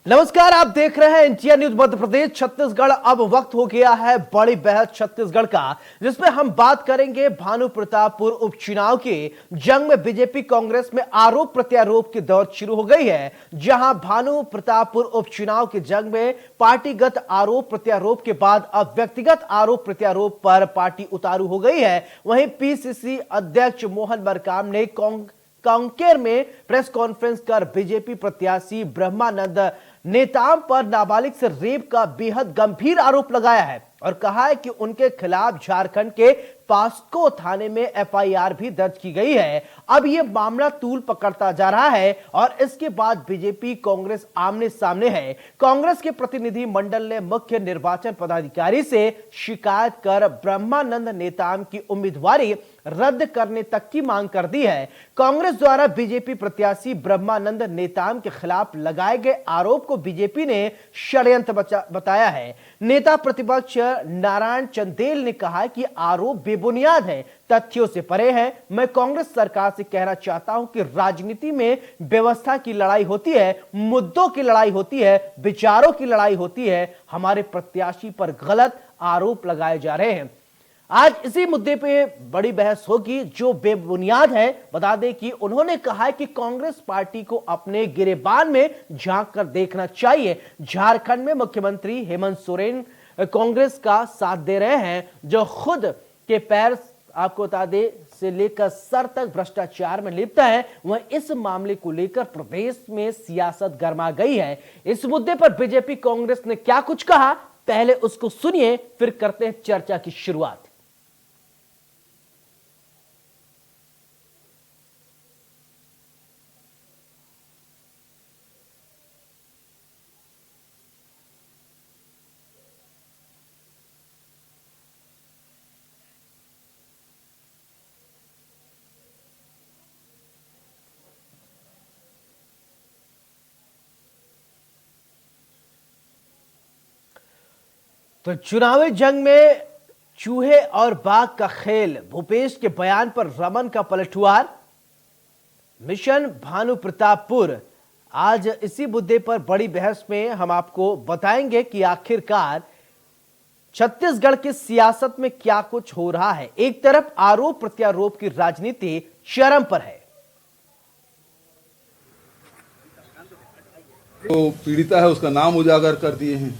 नमस्कार, आप देख रहे हैं इंडिया न्यूज मध्य प्रदेश छत्तीसगढ़। अब वक्त हो गया है बड़ी बहस छत्तीसगढ़ का, जिसमें हम बात करेंगे भानु प्रतापपुर उपचुनाव की जंग में बीजेपी कांग्रेस में आरोप प्रत्यारोप की दौर शुरू हो गई है। जहां भानु प्रतापपुर उपचुनाव की जंग में पार्टीगत आरोप प्रत्यारोप के बाद अब व्यक्तिगत आरोप प्रत्यारोप पर पार्टी उतारू हो गई है। वहीं पीसीसी अध्यक्ष मोहन मरकाम ने कांकेर में प्रेस कॉन्फ्रेंस कर बीजेपी प्रत्याशी ब्रह्मानंद नेताम पर नाबालिग से रेप का बेहद गंभीर आरोप लगाया है और कहा है कि उनके खिलाफ झारखंड के पास्को थाने में एफआईआर भी दर्ज की गई है। अब यह मामला तूल पकड़ता जा रहा है और इसके बाद बीजेपी कांग्रेस आमने सामने है। कांग्रेस के प्रतिनिधि मंडल ने मुख्य निर्वाचन पदाधिकारी से शिकायत कर ब्रह्मानंद नेताम की उम्मीदवारी रद्द करने तक की मांग कर दी है। कांग्रेस द्वारा बीजेपी प्रत्याशी ब्रह्मानंद नेताम के खिलाफ लगाए गए आरोप को बीजेपी ने षड्यंत्र बताया है। नेता प्रतिपक्ष नारायण चंदेल ने कहा कि आरोप बेबुनियाद है, तथ्यों से परे है। मैं कांग्रेस सरकार से कहना चाहता हूं कि राजनीति में व्यवस्था की लड़ाई होती है, मुद्दों की लड़ाई होती है, विचारों की लड़ाई होती है। हमारे प्रत्याशी पर गलत आरोप लगाए जा रहे हैं। आज इसी मुद्दे पे बड़ी बहस होगी जो बेबुनियाद है। बता दें कि उन्होंने कहा है कि कांग्रेस पार्टी को अपने गिरेबान में झांक कर देखना चाहिए। झारखंड में मुख्यमंत्री हेमंत सोरेन कांग्रेस का साथ दे रहे हैं, जो खुद के पैर आपको बता दे से लेकर सर तक भ्रष्टाचार में लिप्त है। वह इस मामले को लेकर प्रदेश में सियासत गर्मा गई है। इस मुद्दे पर बीजेपी कांग्रेस ने क्या कुछ कहा, पहले उसको सुनिए, फिर करते हैं चर्चा की शुरुआत। तो चुनावी जंग में चूहे और बाघ का खेल, भूपेश के बयान पर रमन का पलटवार। मिशन भानु प्रतापपुर, आज इसी मुद्दे पर बड़ी बहस में हम आपको बताएंगे कि आखिरकार छत्तीसगढ़ की सियासत में क्या कुछ हो रहा है। एक तरफ आरोप प्रत्यारोप की राजनीति चरम पर है। तो पीड़िता है उसका नाम उजागर कर दिए हैं,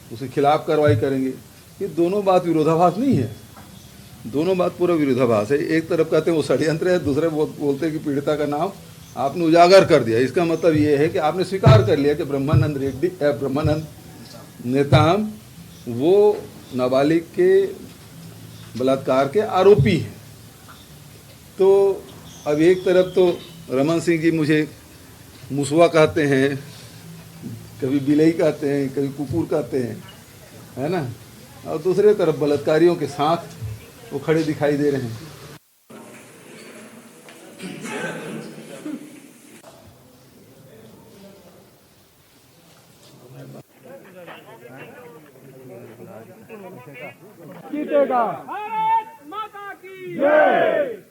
उसके खिलाफ कार्रवाई करेंगे। ये दोनों बात विरोधाभास नहीं है, दोनों बात पूरा विरोधाभास है। एक तरफ कहते हैं वो षड्यंत्र है, दूसरे बोलते हैं कि पीड़िता का नाम आपने उजागर कर दिया। इसका मतलब ये है कि आपने स्वीकार कर लिया कि ब्रह्मानंद नेताम वो नाबालिग के बलात्कार के आरोपी हैं। तो अब एक तरफ तो रमन सिंह जी मुझे मुसवा कहते हैं, कभी बिलई कहते हैं, कभी कुकुर कहते हैं, है ना, और दूसरे तरफ बलात्कारियों के साथ वो खड़े दिखाई दे रहे हैं। जीतेगा भारत माता की जय।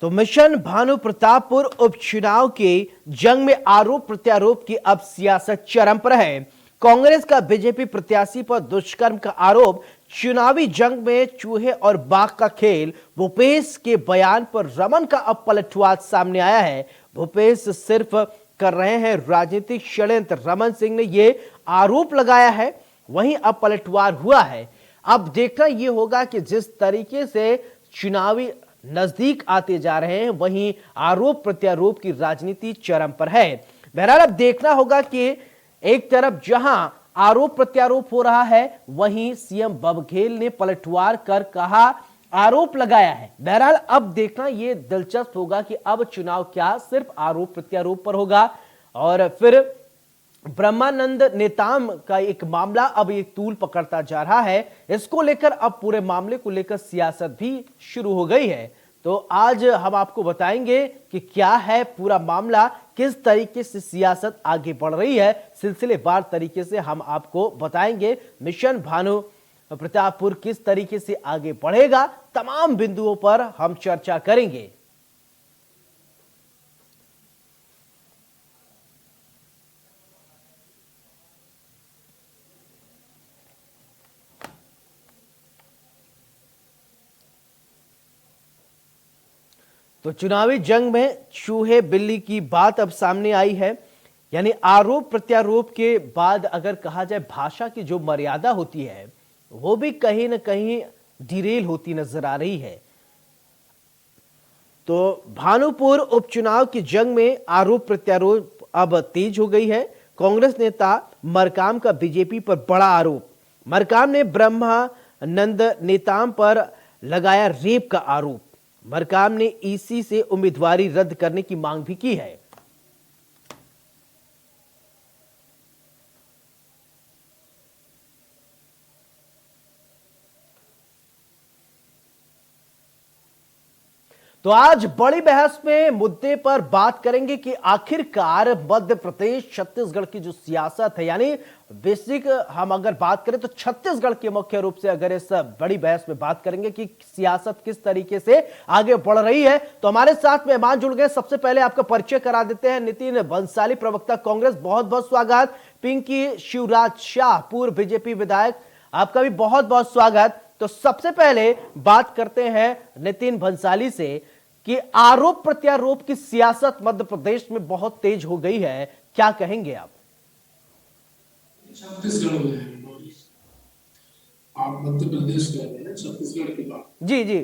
तो मिशन भानु प्रतापपुर उपचुनाव के जंग में आरोप प्रत्यारोप की अब सियासत चरम पर है। कांग्रेस का बीजेपी प्रत्याशी पर दुष्कर्म का आरोप, चुनावी जंग में चूहे और बाघ का खेल, भूपेश के बयान पर रमन का अब पलटवार सामने आया है। भूपेश सिर्फ कर रहे हैं राजनीतिक षड्यंत्र, रमन सिंह ने यह आरोप लगाया है। वहीं अब पलटवार हुआ है। अब देखना यह होगा कि जिस तरीके से चुनावी नजदीक आते जा रहे हैं, वहीं आरोप प्रत्यारोप की राजनीति चरम पर है। बहरहाल अब देखना होगा कि एक तरफ जहां आरोप प्रत्यारोप हो रहा है, वहीं सीएम बघेल ने पलटवार कर कहा आरोप लगाया है। बहरहाल अब देखना यह दिलचस्प होगा कि अब चुनाव क्या सिर्फ आरोप प्रत्यारोप पर होगा, और फिर ब्रह्मानंद नेताम का एक मामला अब एक तूल पकड़ता जा रहा है। इसको लेकर अब पूरे मामले को लेकर सियासत भी शुरू हो गई है। तो आज हम आपको बताएंगे कि क्या है पूरा मामला, किस तरीके से सियासत आगे बढ़ रही है, सिलसिलेवार तरीके से हम आपको बताएंगे। मिशन भानु प्रतापपुर किस तरीके से आगे बढ़ेगा, तमाम बिंदुओं पर हम चर्चा करेंगे। तो चुनावी जंग में चूहे बिल्ली की बात अब सामने आई है। यानी आरोप प्रत्यारोप के बाद अगर कहा जाए भाषा की जो मर्यादा होती है वो भी कहीं ना कहीं डिरेल होती नजर आ रही है। तो भानुपुर उपचुनाव की जंग में आरोप प्रत्यारोप अब तेज हो गई है। कांग्रेस नेता मरकाम का बीजेपी पर बड़ा आरोप। मरकाम ने ब्रह्मानंद नेताम पर लगाया रेप का आरोप। मरकाम ने ईसी से उम्मीदवारी रद्द करने की मांग भी की है। तो आज बड़ी बहस में मुद्दे पर बात करेंगे कि आखिरकार मध्य प्रदेश छत्तीसगढ़ की जो सियासत है, यानी बेसिक हम अगर बात करें तो छत्तीसगढ़ के मुख्य रूप से अगर इस बड़ी बहस में बात करेंगे कि सियासत किस तरीके से आगे बढ़ रही है। तो हमारे साथ मेहमान जुड़ गए। सबसे पहले आपका परिचय करा देते हैं। नितिन भंसाली, प्रवक्ता कांग्रेस, बहुत बहुत स्वागत। पिंकी शिवराज शाह, पूर्व बीजेपी विधायक, आपका भी बहुत बहुत स्वागत। तो सबसे पहले बात करते हैं नितिन भंसाली से कि आरोप प्रत्यारोप की सियासत मध्य प्रदेश में बहुत तेज हो गई है, क्या कहेंगे आप? छत्तीसगढ़ में है, आप मध्य प्रदेश कह रहे हैं, छत्तीसगढ़ की बात। जी जी,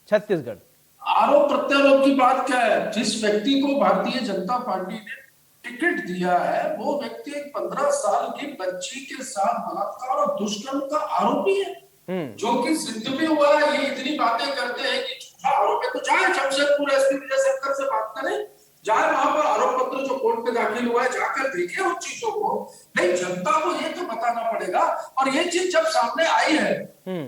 छत्तीसगढ़। आरोप प्रत्यारोप की बात क्या है? जिस व्यक्ति को भारतीय जनता पार्टी ने टिकट दिया है वो व्यक्ति एक 15 साल की बच्ची के साथ बलात्कार और दुष्कर्म का आरोपी है, जो कि सिद्ध भी हुआ है। ये इतनी बातें करते हैं कि झूठा आरोप है, तो जाए जमशेदपुर एसपी विजय शंकर से बात करें, जाए वहां पर आरोप पत्र जो कोर्ट में दाखिल हुआ है जाकर देखे उन चीजों को। नहीं, जनता को ये तो बताना पड़ेगा। और ये चीज जब सामने आई है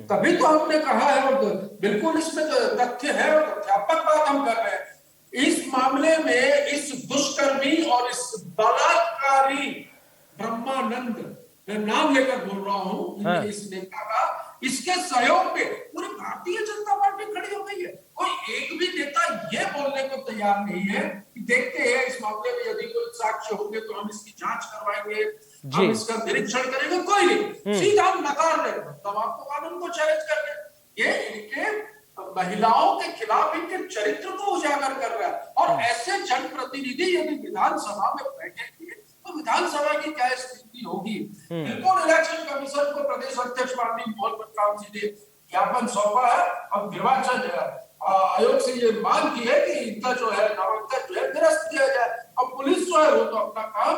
तभी तो हमने कहा है, और बिल्कुल इसमें तो तथ्य है और तथ्यात्मक बात हम कर रहे हैं। इस मामले में इस दुष्कर्मी और इस बलात्कारी ब्रह्मानंद, मैं नाम लेकर बोल रहा हूं, इस नेता का, इसके सहयोग पे पूरी भारतीय जनता पार्टी खड़ी हो गई है। कोई एक भी नेता ये बोलने को तैयार नहीं है कि देखते हैं इस मामले में यदि कोई साक्ष्य होंगे तो हम इसकी जांच करवाएंगे, हम इसका निरीक्षण करेंगे। कोई नहीं, सीधा हम नकार रहे, तब आपको कानून को चैलेंज कर रहे। ये इनके महिलाओं के खिलाफ इनके चरित्र को उजागर कर रहा है। और ऐसे जनप्रतिनिधि यदि विधानसभा में बैठेंगे तो विधानसभा की क्या स्थिति होगी। बिल्कुल इलेक्शन कमीशन को प्रदेश अध्यक्ष माननीय मोहन मरकाम जी ने ज्ञापन सौंपा है और निर्वाचन आयोग से ये मांग की है कि इनका जो है नामांकन जो है निरस्त किया जाए। अब पुलिस जो है वो तो अपना काम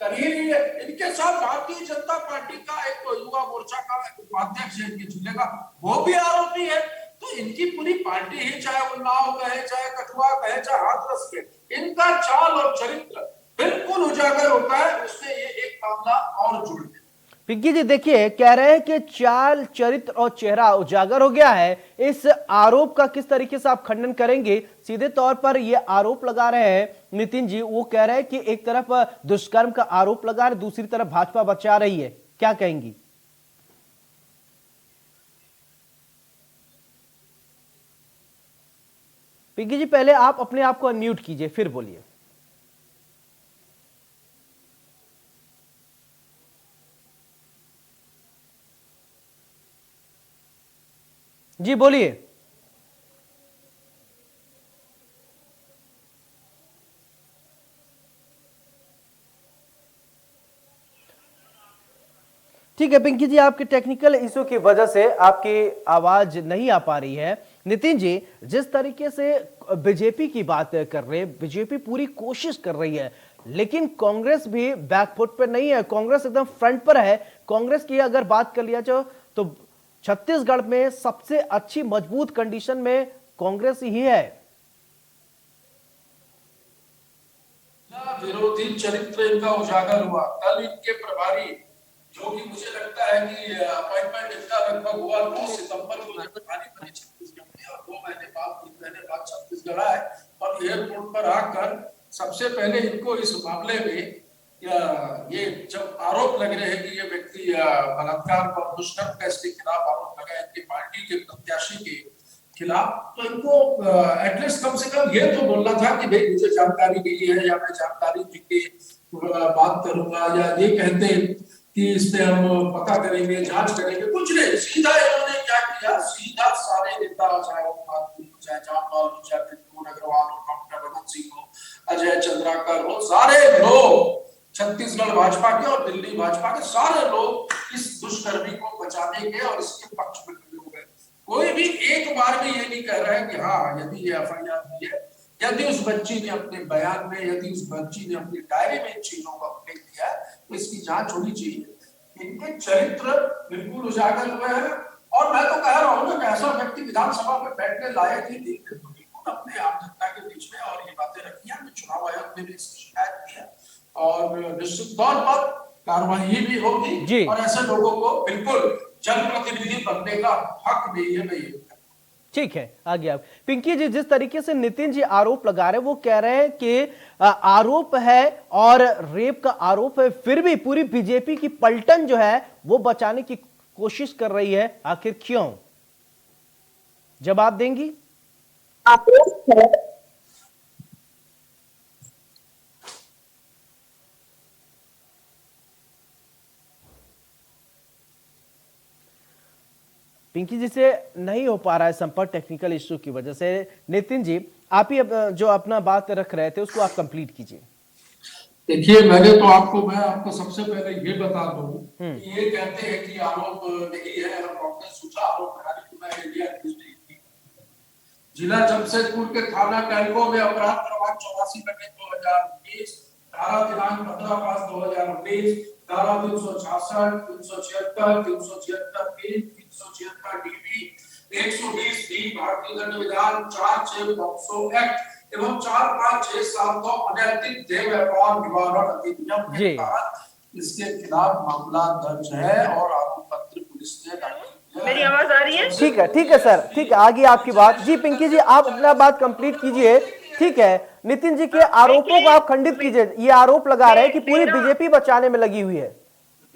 कर ही रही है। इनके साथ भारतीय जनता पार्टी का एक युवा मोर्चा का उपाध्यक्ष है इनके जिले का, वो भी आरोपी है। तो इनकी पूरी पार्टी ही, चाहे उन्नाव कहे, चाहे कठुआ कहे, चाहे हाथरस के, इनका चाल और चरित्र बिल्कुल उजागर होता है। उसमें ये एक मामला और जुड़ गया। पिंकी जी देखिए, कह रहे हैं कि चाल, चरित्र और चेहरा उजागर हो गया है। इस आरोप का किस तरीके से आप खंडन करेंगे? सीधे तौर पर ये आरोप लगा रहे हैं नितिन जी, वो कह रहे हैं कि एक तरफ दुष्कर्म का आरोप लगा रहे, दूसरी तरफ भाजपा बचा रही है, क्या कहेंगी? पिंकी जी पहले आप अपने आप को अनम्यूट कीजिए फिर बोलिए। जी बोलिए। ठीक है पिंकी जी, आपके टेक्निकल इशू की वजह से आपकी आवाज नहीं आ पा रही है। नितिन जी, जिस तरीके से बीजेपी की बात कर रहे हैं, बीजेपी पूरी कोशिश कर रही है, लेकिन कांग्रेस भी बैकफुट पर नहीं है, कांग्रेस एकदम फ्रंट पर है। कांग्रेस की अगर बात कर लिया जाए तो छत्तीसगढ़ में सबसे अच्छी मजबूत कंडीशन में कांग्रेस ही है। विरोधी चरित्र इनका उजागर हुआ। कल इनके प्रभारी, जो कि मुझे लगता है कि अपॉइंटमेंट इनका लगभग हुआ 9 सितंबर को प्रभारी बने छत्तीसगढ़ में, और 2 महीने बाद 3 महीने बाद छत्तीसगढ़ आए और एयरपोर्ट पर आकर सबसे पहले इनको इस मामले में ये जब आरोप लग रहे हैं कि ये व्यक्ति बलात्कार और दुष्कर्म का इसके खिलाफ आरोप लगा है इनकी पार्टी के प्रत्याशी के खिलाफ, तो इनको एटलीस्ट कम से कम ये तो बोलना था कि भाई मुझे जानकारी मिली है या मैं जानकारी लेके बात करूंगा, या ये कहते कि इस पे हम पता करेंगे, जांच करेंगे, कुछ नहीं। सीधा इन्होंने क्या किया, सीधा सारे नेता, चाहे चाहे जामवाल, चाहे त्रिपुर अग्रवाल हो, डॉक्टर भगत सिंह हो, अजय चंद्राकर हो, सारे लोग छत्तीसगढ़ भाजपा के और दिल्ली भाजपा के सारे लोग इस दुष्कर्मी को बचाने के और इसके पक्ष में खड़े हो गए। कोई भी एक बार भी ये नहीं कह रहा है कि हाँ यदि ये एफआईआर हुई है, यदि उस बच्ची ने अपने बयान में, यदि उस बच्ची ने अपनी डायरी में इन चीजों का उल्लेख किया है, तो इसकी जांच होनी चाहिए। इनके चरित्र बिल्कुल उजागर हुए हैं और मैं तो कह रहा हूँ ना कि ऐसा व्यक्ति विधानसभा में बैठने लायक ही नहीं है, तो बिल्कुल अपने आम जनता के बीच में और ये बातें रखी है। चुनाव आयोग ने भी इसकी शिकायत की है और निश्चित तौर पर कार्रवाई भी होगी और ऐसे लोगों को बिल्कुल जनप्रतिनिधि बनने का हक नहीं है। नहीं, ठीक है, आगे आप पिंकी जी, जिस तरीके से नितिन जी आरोप लगा रहे हैं, वो कह रहे हैं कि आरोप है और रेप का आरोप है, फिर भी पूरी बीजेपी की पलटन जो है वो बचाने की कोशिश कर रही है, आखिर क्यों? जवाब देंगी? पिंकी जी से नहीं हो पा रहा है संपर्क, टेक्निकल इश्यू की वजह से। नितिन जी, आप ही जो अपना बात रख रहे थे उसको आप कंप्लीट कीजिए। देखिए, मैं आपको सबसे पहले ये बता दूं कि ये कहते हैं कि आरोप नहीं है, हम कांग्रेस सूचा आरोप लगा रही है। मैं इंडिया न्यूज़ देखी, जिला जमशेदपुर के थाना कैलको में अपराध क्रमांक 84 बटे 2019, धारा दिनांक 15/5/2019, धारा 366, 376, 376 376 डीबी, 120 डी भारतीय दंड विधान, 4-6 पॉक्सो एक्ट एवं 4-5-6-7 तो अनैतिक देह व्यापार निवारण अधिनियम के तहत इसके खिलाफ मामला दर्ज है और आरोप पत्र पुलिस ने दाखिल किया है। मेरी आवाज आ रही है? ठीक है सर, ठीक है, आगे आपकी बात। जी पिंकी जी, आप अपना बात कंप्लीट कीजिए। ठीक है, नितिन जी के आरोपों को आप खंडित कीजिए। ये आरोप लगा रहे हैं कि पूरी बीजेपी बचाने में लगी हुई है।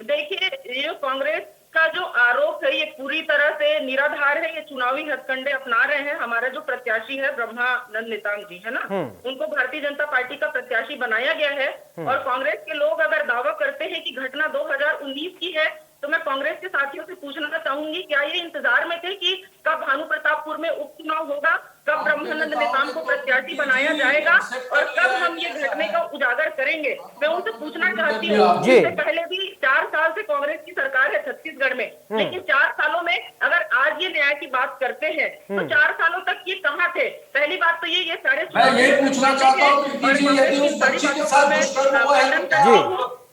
देखिए, ये कांग्रेस का जो आरोप है ये पूरी तरह से निराधार है। ये चुनावी हथकंडे अपना रहे हैं। हमारा जो प्रत्याशी है ब्रह्मानंद नेताम जी है ना, उनको भारतीय जनता पार्टी का प्रत्याशी बनाया गया है। और कांग्रेस के लोग अगर दावा करते हैं कि घटना 2019 की है, तो मैं कांग्रेस के साथियों से पूछना चाहूंगी, क्या ये इंतजार में थे कि कब भानु प्रतापपुर में उपचुनाव होगा, कब ब्रह्मानंद नेताम को प्रत्याशी बनाया जाएगा और कब हम ये घटने का उजागर करेंगे? मैं उनसे पूछना चाहती हूँ। इससे पहले भी 4 साल से कांग्रेस की सरकार है छत्तीसगढ़ में, लेकिन 4 सालों में अगर आज ये न्याय की बात करते हैं तो 4 सालों तक ये कहाँ थे? पहली बात तो ये सारे मैं ये पूछना चाहता हूँ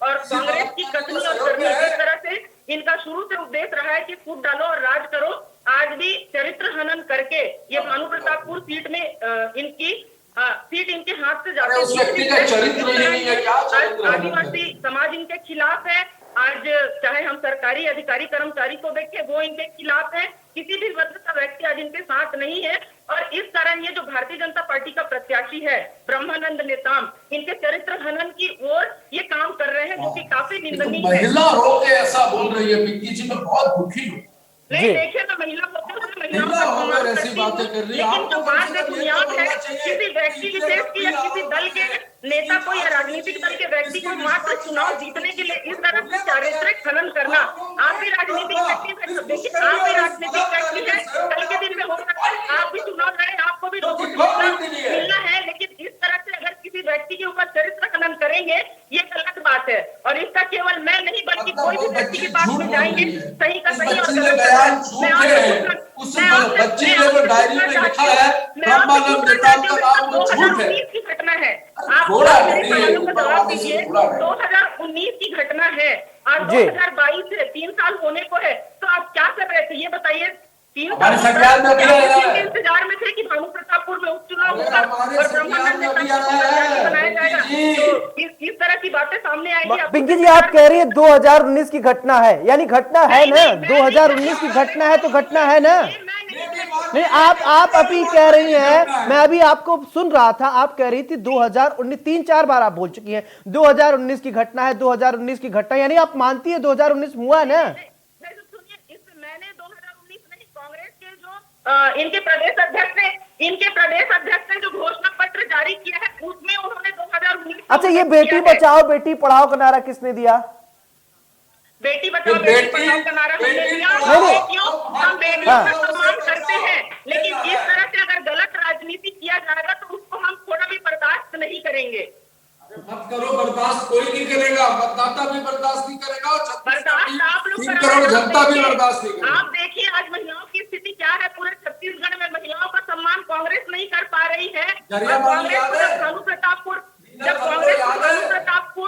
और कांग्रेस की कथनी और करनी इस तरह से इनका शुरू से उद्देश्य रहा है कि फूट डालो और राज करो। आज भी चरित्र हनन करके ये भानु प्रतापपुर सीट में इनकी सीट इनके हाथ से जाती है। आदिवासी समाज इनके खिलाफ है। आज चाहे हम सरकारी अधिकारी कर्मचारी को देखें, वो इनके खिलाफ है। किसी भी वर्ग का व्यक्ति आज इनके साथ नहीं है। और इस कारण ये जो भारतीय जनता पार्टी का प्रत्याशी है ब्रह्मानंद नेताम, इनके चरित्र हनन की ओर ये काम कर रहे हैं, जो कि काफी निंदनीय है। महिला रो के ऐसा बोल रही है पिंकी जी, मैं बहुत दुखी हूँ। नहीं, देखिए, मैं महिला लेकिन जो बात है बुनियाद है, किसी व्यक्ति विशेष की या किसी दल के नेता को या राजनीतिक दल के व्यक्ति को मात्र चुनाव जीतने के लिए इस तरह से चारित्रिक खनन करना, आप भी राजनीतिक व्यक्ति है, देखिए आप भी राजनीतिक व्यक्ति है, कल के दिन में हो सकता है आप भी चुनाव लड़े, आपको भी मिलना है, लेकिन इस तरह से अगर किसी व्यक्ति के ऊपर चरित्र खनन करेंगे ये गलत बात है। और इसका केवल मैं नहीं बल्कि कोई भी व्यक्ति के पास में जाएंगे, सही का सही और गलत का गलत। बच्ची ने वो डायरी में लिखा है ब्रह्मानंद नेताम का नाम वो झूठ है। 2019 की घटना है, आप मेरे सवालों का जवाब दीजिए। 2019 की घटना है, आज 2022 है, 3 साल होने को है, तो आप क्या कर रहे थे ये बताइए। 3 साल इंतजार में थे कि भानु प्रतापपुर में उपचुनाव होगा और ब्रह्मानंद नेताम को बनाया जाएगा, तो इस तरह की बातें सामने आएगी। पिंकी जी, आप कह रही है 2019 की घटना है, यानी घटना है ना, 2019 की घटना है तो घटना है ना। नहीं, आप अभी कह रही हैं, मैं अभी आपको सुन रहा था, आप कह रही थी 2019, 3-4 बार आप बोल चुकी हैं 2019 की घटना है, 2019 की घटना, यानी आप मानती है 2019 हुआ है ना? सुनिए, मैंने 2019 नहीं, कांग्रेस के जो इनके प्रदेश अध्यक्ष ने जो घोषणा पत्र जारी किया है उसमें उन्होंने 2019। अच्छा, ये बेटी बचाओ बेटी पढ़ाओ का नारा किसने दिया? बेटी बचाओ बेटी पढ़ाओ का नारा हमने दिया। हम बेटियों का सम्मान करते हैं, लेकिन इस तरह से अगर गलत राजनीति किया जाएगा तो उसको हम थोड़ा भी बर्दाश्त नहीं करेंगे। मत करो, बर्दाश्त कोई नहीं करेगा, मतदाता भी बर्दाश्त नहीं करेगा, बर्दाश्त आप लोग 3 करोड़ जनता भी बर्दाश्त नहीं करेगी। आप देखिए आज महिलाओं की स्थिति क्या है, पूरे छत्तीसगढ़ में महिलाओं का सम्मान कांग्रेस नहीं कर पा रही है। भानु प्रतापपुर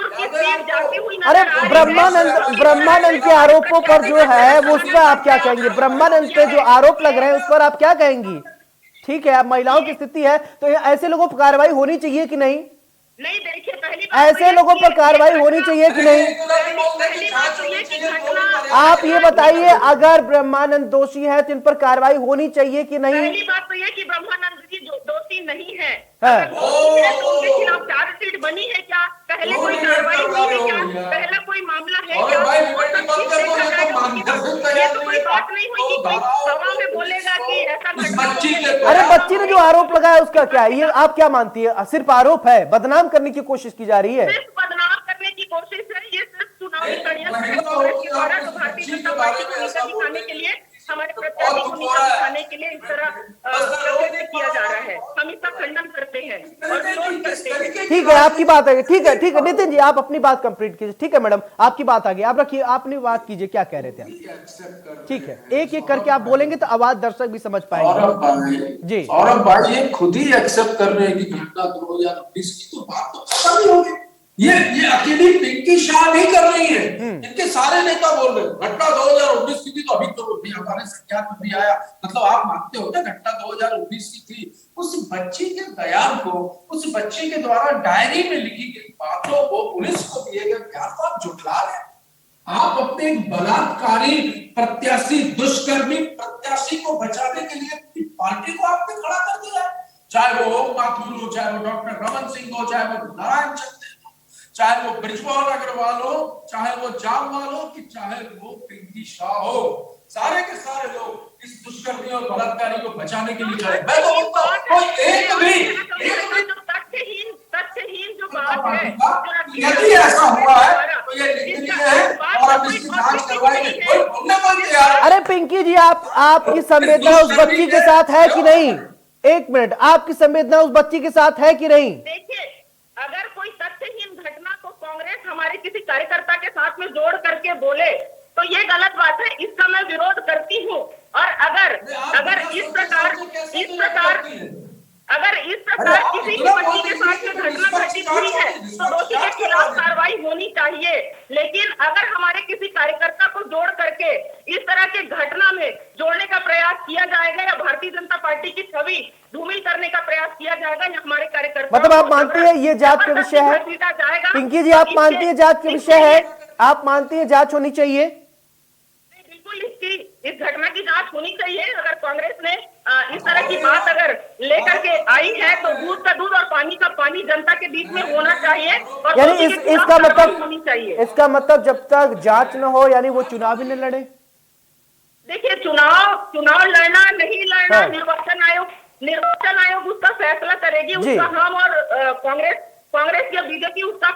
की सीट जाती हुई अरे ब्रह्मानंद के आरोपों पर जो है वो, उस पर आप क्या कहेंगे? ब्रह्मानंद पे जो आरोप लग रहे हैं उस पर आप क्या कहेंगी? ठीक है, अब महिलाओं की स्थिति है तो ऐसे लोगों पर कार्रवाई होनी चाहिए कि नहीं? नहीं, देखिए पहली ऐसे लोगों पर कार्रवाई होनी चाहिए कि नहीं? पहली बात तो ये कि घटना, आप ये बताइए, अगर ब्रह्मानंद दोषी है तो इन पर कार्रवाई होनी चाहिए कि नहीं? पहली बात तो ये कि ब्रह्मानंद जी दोषी नहीं है। हाँ। तो उनके खिलाफ चार्जशीट बनी है क्या? पहले कोई कार्रवाई हुई है क्या? पहला कोई मामला है क्या? ये तो कोई बात नहीं हुई कि कोई सभा में बोलेगा कि ऐसा घटना। अरे बच्ची ने जो आरोप लगाया उसका क्या है? ये आप क्या मानती है? सिर्फ आरोप है, बदनाम करने की कोशिश की जा रही है। सिर्फ बदनाम करने की कोशिश है, ये सिर्फ चुनावी षड्यंत्र है कांग्रेस के द्वारा। तो भारतीय जनता पार्टी को नीचा दिखाने के लिए, हमारे प्रत्याशी को नीचा दिखाने के लिए इस तरह प्रदर्शित किया जा रहा है। हम इसका खंडन करते हैं और विरोध करते हैं। ठीक है, आपकी बात है, ठीक है नितिन जी, आप अपनी बात कंप्लीट कीजिए। ठीक है मैडम, आपकी बात आ गई, आप रखिए, अपनी बात कीजिए, क्या कह रहे थे आप? ठीक है, एक एक करके आप बोलेंगे तो आवाज दर्शक भी समझ पाएंगे। जी, सौरभ भाई ये खुद ही एक्सेप्ट कर रहे हैं कि घटना 2019 की तो बात तो खत्म ही होगी। ये अकेली पिंकी शाह नहीं कर रही है, इनके सारे नेता बोल रहे हैं घटना 2019 की थी। तो अभी तो हमारे संज्ञान में भी आया, मतलब आप मानते हो ना घटना 2019 की थी। उस बच्ची के बयान को, उस बच्ची के द्वारा डायरी में लिखी गई बातों को, पुलिस को दिए गए बयान को आप झुठला रहे हैं। आप अपने एक बलात्कारी प्रत्याशी, दुष्कर्मी प्रत्याशी को बचाने के लिए पार्टी को आपने खड़ा कर दिया। चाहे वो ओम माथुर हो, चाहे वो डॉक्टर रमन सिंह हो, चाहे वो नारायण चंद्र, चाहे वो ब्रिजमोहन अग्रवाल हो, चाहे वो जामवाल हो, कि चाहे वो पिंकी शाह हो, सारे के सारे लोग इस दुष्कर्मी और बलात्कारी को बचाने के लिए खड़े। मैं तो बोलता हूं कोई एक भी तथ्यहीन जो बात है, यदि ऐसा हुआ है तो ये निंदनीय है और अब इसकी जांच करवाएंगे। कोई बोलने को नहीं तैयार। अरे पिंकी जी, आपकी संवेदना उस बच्ची के साथ है कि नहीं? एक मिनट, आपकी संवेदना उस बच्ची के साथ है कि नहीं? देखिए, अगर कोई तथ्यहीन घटना को कांग्रेस हमारे किसी कार्यकर्ता के साथ में जोड़ करके बोले तो ये गलत बात है, इसका मैं विरोध करती हूँ। और अगर इस प्रकार किसी की बच्ची के साथ में घटना घटित हुई है तो दोषी के खिलाफ कार्रवाई होनी चाहिए। लेकिन अगर हमारे किसी कार्यकर्ता को जोड़ करके इस तरह के घटना में जोड़ने का प्रयास किया जाएगा या भारतीय जनता पार्टी की छवि धूमिल करने का प्रयास किया जाएगा या हमारे कार्यकर्ता, मतलब आप मानते हैं ये जांच का विषय है? पिंकी जी, आप मानती है जांच का विषय है? आप मानती है जांच होनी चाहिए? बिल्कुल, इस घटना की जांच होनी चाहिए। अगर कांग्रेस ने इस तरह की बात अगर लेकर के आई है तो दूध का दूध और पानी का पानी जनता के बीच में होना चाहिए और यानी इसका मतलब होनी चाहिए। इसका मतलब जब तक जांच न हो यानी वो चुनाव ही न लड़े? देखिए, चुनाव लड़ना नहीं लड़ना, हाँ। निर्वाचन आयोग उसका फैसला करेगी। उसका हम और कांग्रेस या बीजेपी उसका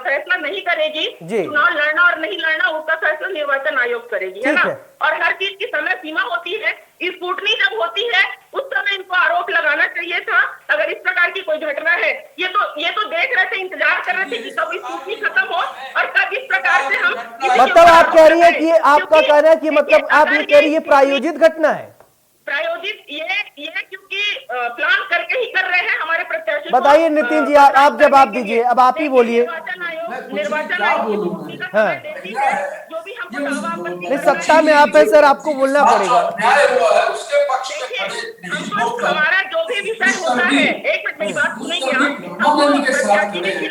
फैसला नहीं करेगी। चुनाव लड़ना और नहीं लड़ना उसका फैसला निर्वाचन आयोग करेगी, है ना। और हर चीज की समय सीमा होती है। स्क्रूटनी जब होती है उस समय इनको आरोप लगाना चाहिए था। अगर इस प्रकार की कोई घटना है, ये तो देख रहे थे, इंतजार कर रहे थे कि कब स्क्रूटनी खत्म हो और कब इस प्रकार से हम। मतलब आप कह रही है कि आपका कहना है कि मतलब आप ये कह रही है प्रायोजित घटना है? प्रायोजित ये क्योंकि प्लान करके ही कर रहे हैं हमारे प्रत्याशी। बताइए नितिन जी, आप जवाब दीजिए, अब आप ही बोलिए। निर्वाचन आयोग जो भी हमको नहीं, सत्ता में आप है सर, आपको बोलना पड़ेगा। हमारा जो भी विषय होता है, एक मिनट मेरी बात सुनेंगे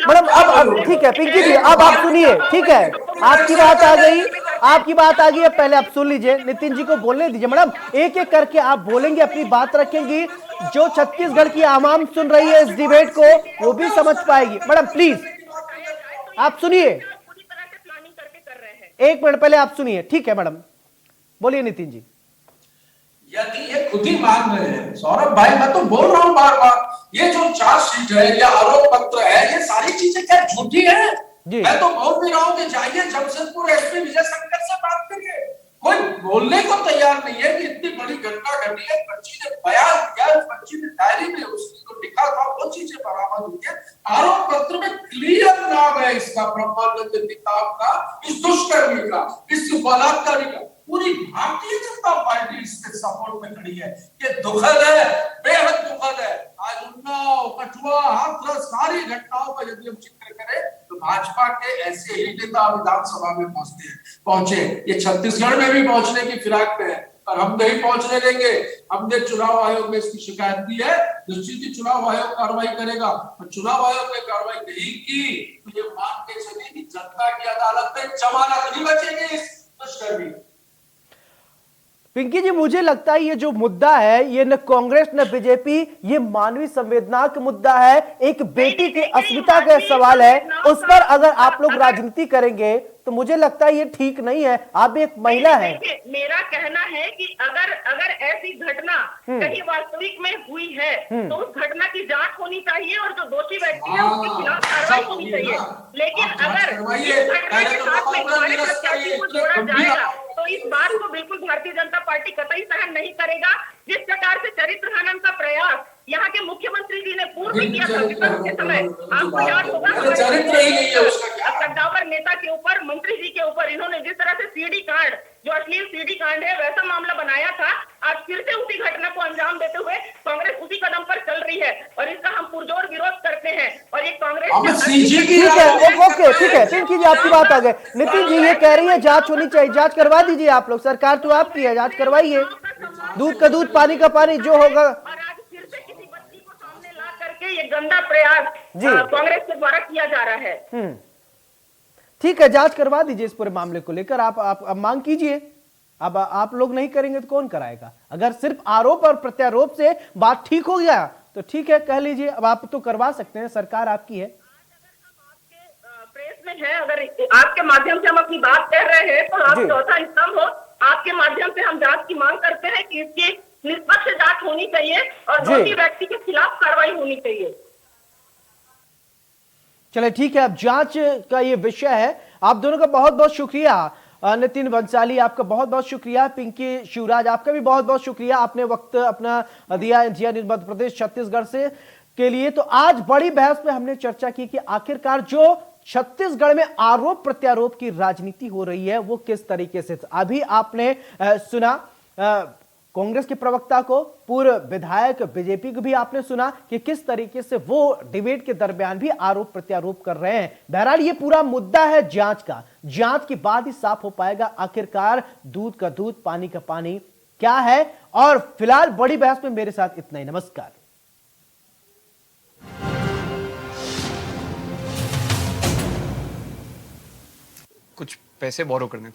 मैडम। अब ठीक है पिंकी जी, अब आप सुनिए, ठीक है, आपकी बात आ गई, आपकी बात आ गई है, पहले आप सुन लीजिए, नितिन जी को बोलने दीजिए। मैडम एक एक करके आप बोलेंगे, अपनी बात रखेंगी, जो छत्तीसगढ़ की आवाम सुन रही है इस डिबेट को वो भी समझ पाएगी। मैडम प्लीज आप सुनिए, पूरी तरह से प्लानिंग करके कर रहे हैं। 1 मिनट पहले आप सुनिए। ठीक है मैडम, बोलिए नितिन जी। यदि ये खुद ही मान रहे हैं सौरभ भाई, मैं तो बोल रहा हूं बार बार, ये जो चार्जशीट है या आरोप पत्र है, ये सारी चीजें क्या झूठी है? जी। मैं तो बोल भी रहा हूं कि जाइए जमशेदपुर एसपी विजय शंकर से बात करिए। कोई बोलने को तैयार नहीं है कि इतनी बड़ी घटना घटी है। बच्ची ने बयान दिया, बच्ची ने डायरी में उसको लिखा था, वो चीजें बरामद हुई है। आरोप पत्र में क्लियर नाम है इसका, ब्रह्मानंद नेताम का, इस दुष्कर्मी का, इस बलात्कारी का। पूरी भारतीय जनता पार्टी इसके सपोर्ट में खड़ी है। ये दुखद है, बेहद दुखद है। आज उन्नाव, कठुआ, हाथरस सारी घटनाओं का यदि हम जिक्र करें तो भाजपा के ऐसे ही नेता विधानसभा में पहुंचे। ये छत्तीसगढ़ में भी पहुंचने की फिराक में है, और हम नहीं पहुंचने देंगे। हमने चुनाव आयोग में इसकी शिकायत की है, निश्चित ही चुनाव आयोग कार्रवाई करेगा। और चुनाव आयोग ने कार्रवाई नहीं की तो ये मान के चलिए कि जनता की अदालत में जमानत नहीं बचेगी इस दुष्कर्मी। पिंकी जी, मुझे लगता है ये जो मुद्दा है, ये न कांग्रेस न बीजेपी, ये मानवीय संवेदना का मुद्दा है, एक बेटी की अस्मिता का सवाल है। उस पर अगर आप लोग राजनीति करेंगे तो मुझे लगता है ये ठीक नहीं है। आप भी एक महिला है। मेरा कहना है कि अगर ऐसी घटना कहीं वास्तविक में हुई है तो उस घटना की जांच होनी चाहिए और जो दोषी व्यक्ति है उसके खिलाफ कार्रवाई होनी चाहिए। लेकिन अगर इस घटना के साथ में हमारे प्रत्याशी को जोड़ा जाएगा तो इस बात को बिल्कुल भारतीय जनता पार्टी कतई सहन नहीं करेगा। जिस प्रकार से चरित्र हनन का प्रयास यहाँ के मुख्यमंत्री जी ने पूर्व में किया था विपक्ष के समय, आपको याद होगा कद्दावर नेता के ऊपर, मंत्री जी के ऊपर इन्होंने जिस तरह से सीडी कांड, जो अश्लील सीडी कांड है, वैसा मामला बनाया था। आज फिर से उसी घटना को अंजाम देते हुए कांग्रेस उसी कदम पर चल रही है और इसका हम पुरजोर विरोध करते हैं। और ये कांग्रेस ठीक है, ओके, ठीक है पिंकी जी, आपकी बात आ गई। नितिन जी ये कह रही है जांच होनी चाहिए, जांच करवा दीजिए आप लोग, सरकार तो आपकी है, जांच करवाइए। दूध का दूध, पानी का पानी, जो होगा। और आज फिर से किसी बच्ची को सामने ला करके ये गंदा प्रयास कांग्रेस के द्वारा किया जा रहा है। ठीक है, जांच करवा दीजिए इस पूरे मामले को लेकर। आप मांग कीजिए। अब आप लोग नहीं करेंगे तो कौन कराएगा? अगर सिर्फ आरोप और प्रत्यारोप से बात ठीक हो गया तो ठीक है, कह लीजिए। अब आप तो करवा सकते हैं, सरकार आपकी है। प्रेस में है, अगर आपके माध्यम से हम अपनी बात कह रहे हैं तो आप चौथा स्तंभ हो। आपके माध्यम से हम जांच की मांग करते हैं कि इसकी निष्पक्ष जांच होनी चाहिए और दोषी व्यक्ति के खिलाफ कार्रवाई होनी चाहिए। चले ठीक है, अब जांच का ये विषय है। आप दोनों का बहुत बहुत शुक्रिया। नितिन बंसाली आपका बहुत बहुत शुक्रिया। पिंकी शिवराज आपका भी बहुत बहुत शुक्रिया, आपने वक्त अपना दिया इंडिया न्यूज मध्य प्रदेश छत्तीसगढ़ से के लिए। तो आज बड़ी बहस में हमने चर्चा की कि आखिरकार जो छत्तीसगढ़ में आरोप प्रत्यारोप की राजनीति हो रही है वो किस तरीके से। अभी आपने सुना कांग्रेस के प्रवक्ता को, पूर्व विधायक बीजेपी को भी आपने सुना कि किस तरीके से वो डिबेट के दरमियान भी आरोप प्रत्यारोप कर रहे हैं। बहरहाल ये पूरा मुद्दा है जांच का। जांच के बाद ही साफ हो पाएगा आखिरकार दूध का दूध, पानी का पानी क्या है। और फिलहाल बड़ी बहस में मेरे साथ इतना ही। नमस्कार। कुछ पैसे बोरो करने थे।